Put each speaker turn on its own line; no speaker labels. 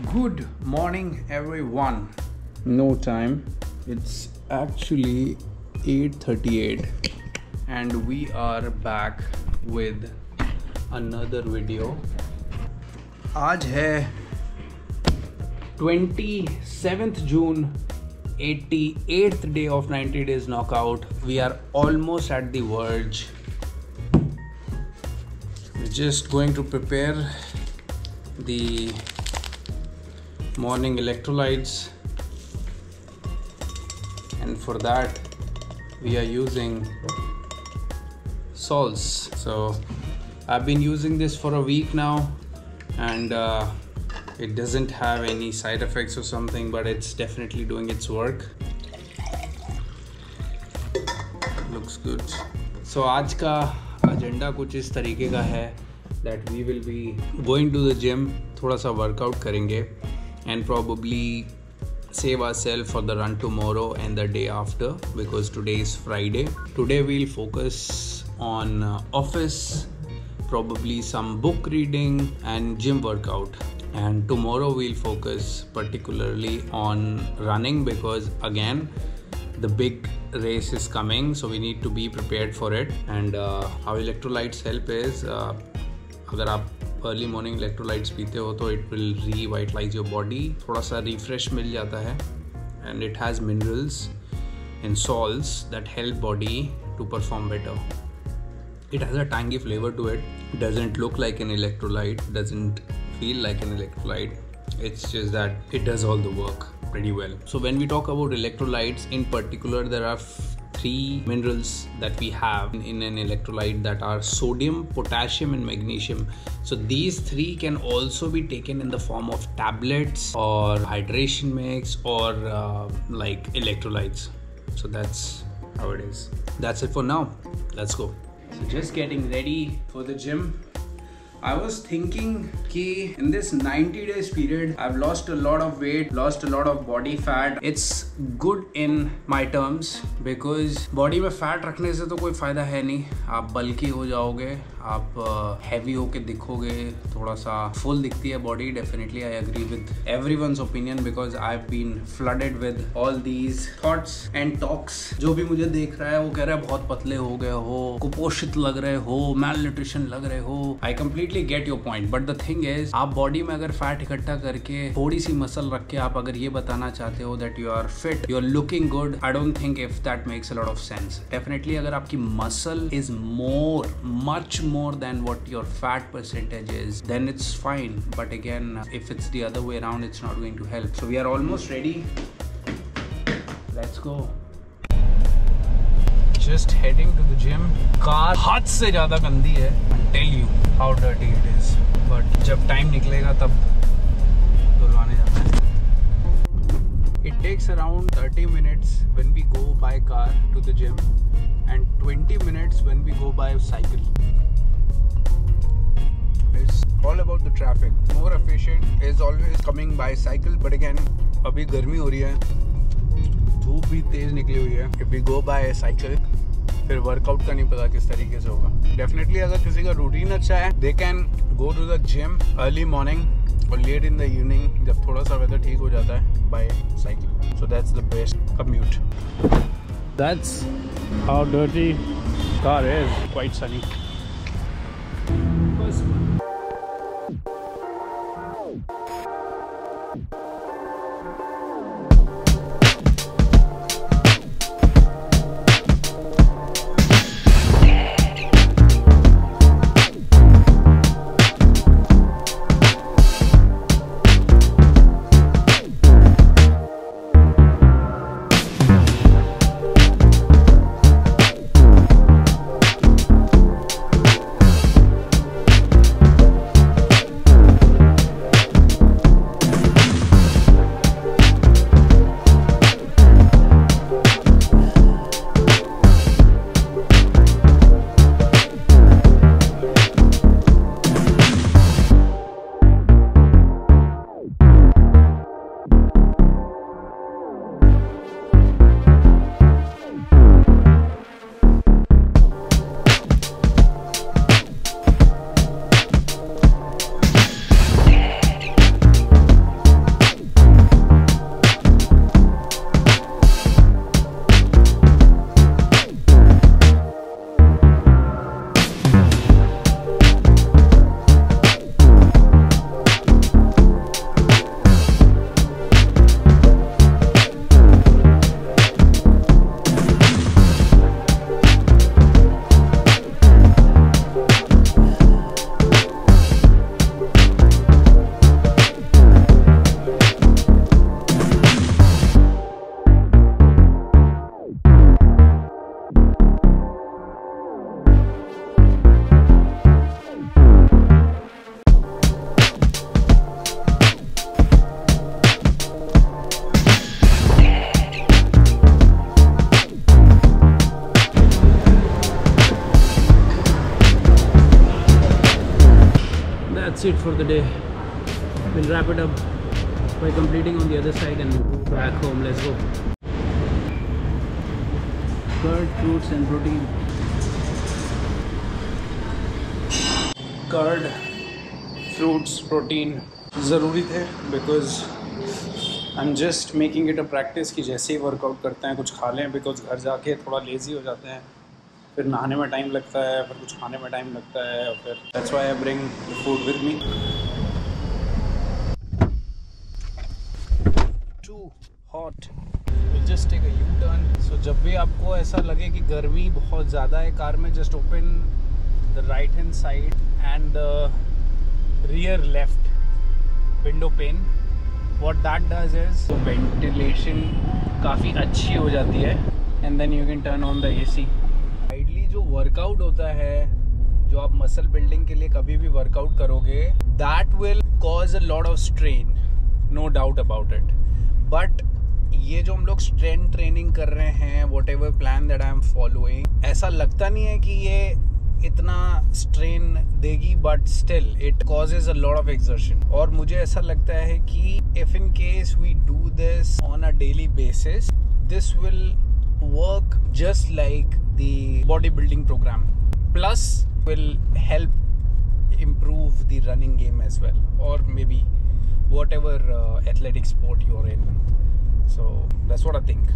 Good morning, everyone. No time. It's actually 8:38, and we are back with another video. आज है 27th June, 88th day of 90 days knockout. We are almost at the verge. We're just going to prepare the morning electrolytes, and for that we are using salts. So I've been using this for a week now, and it doesn't have any side effects or something, but it's definitely doing its work. Looks good. So आज का agenda कुछ इस तरीके का है that we will be going to the gym, थोड़ा सा workout करेंगे, and probably save ourselves for the run tomorrow and the day after, because today is Friday. Today we'll focus on office, probably some book reading and gym workout, and tomorrow we'll focus particularly on running, because again the big race is coming, so we need to be prepared for it. And how electrolytes help is अगर आप early morning electrolytes पीते हो तो it will revitalise your body, थोड़ा सा refresh मिल जाता है, and it has minerals and salts that help body to perform better. It has a tangy flavor to it. Doesn't look like an electrolyte, doesn't feel like an electrolyte. It's just that it does all the work pretty well. So when we talk about electrolytes in particular, there are three minerals that we have in an electrolyte, that are sodium, potassium and magnesium. So these three can also be taken in the form of tablets or hydration mix or like electrolytes. So that's how it is. That's it for now. Let's go. So just getting ready for the gym. I was thinking कि in this 90 days period I've lost a lot of weight, lost a lot of body fat. It's good in my terms because body में fat रखने से तो कोई फ़ायदा है नहीं. आप बल्की हो जाओगे, आप heavy होके दिखोगे, थोड़ा सा full दिखती है body. Definitely I agree with everyone's opinion because I've been flooded with all these thoughts and talks. जो भी मुझे देख रहा है वो कह रहा है बहुत पतले हो गए हो, कुपोषित लग रहे हो, malnutrition लग रहे हो. I completely get your point, but the thing is, आप बॉडी में अगर फैट इकट्ठा करके थोड़ी सी मसल रख के आप अगर ये बताना चाहते हो that you are fit, you are looking good, I don't think if that makes a lot of sense. Definitely अगर आपकी muscle is more, much more than what your fat percentage is, then it's fine. But again, if it's the other way around, it's not going to help. So we are almost ready. Let's go. Just heading to the gym. Car हद से ज़्यादा गंदी है. I'll tell you how dirty it is. But जब time निकलेगा तब धुलवाने जाना है. It takes around 30 minutes when we go by car to the gym, and 20 minutes when we go by cycle. It's all about the traffic. More efficient is always coming by cycle, but again अभी गर्मी हो रही है, धूप भी तेज निकली हुई है. If we go by cycle, फिर वर्कआउट का नहीं पता किस तरीके से होगा. डेफिनेटली अगर किसी का रूटीन अच्छा है, they can go to the gym early morning और लेट इन द इवनिंग जब थोड़ा सा वेदर ठीक हो जाता है, by cycle. So that's the best commute. That's how dirty car is. Quite sunny. the day. We'll wrap it up by completing on the other side and go back home. Let's go. Curd, fruits and protein. Curd, fruits, protein ज़रूरी थे because I'm just making it a practice कि जैसे ही workout करते हैं कुछ खा लें, because घर जाके थोड़ा लेज़ी हो जाते हैं, फिर नहाने में टाइम लगता है, फिर कुछ खाने में टाइम लगता है, और फिर that's why I bring the food with me. Too hot. We'll just take a U-turn. So जब भी आपको ऐसा लगे कि गर्मी बहुत ज़्यादा है कार में, just open the right hand side and the rear left window pane. What that does is so ventilation काफ़ी अच्छी हो जाती है and then you can turn on the AC. Ideally जो वर्कआउट होता है, जो आप मसल बिल्डिंग के लिए कभी भी वर्कआउट करोगे, that will cause a lot of strain, no doubt about it. But ये जो हम लोग स्ट्रेंथ ट्रेनिंग कर रहे हैं, whatever plan that I am following, ऐसा लगता नहीं है कि ये इतना स्ट्रेन देगी, but still it causes a lot of exertion. और मुझे ऐसा लगता है कि if in case we do this on a daily basis, this will work just like the body building programme, plus will help improve the running game as well, or maybe whatever athletic sport you're in. So that's what I think.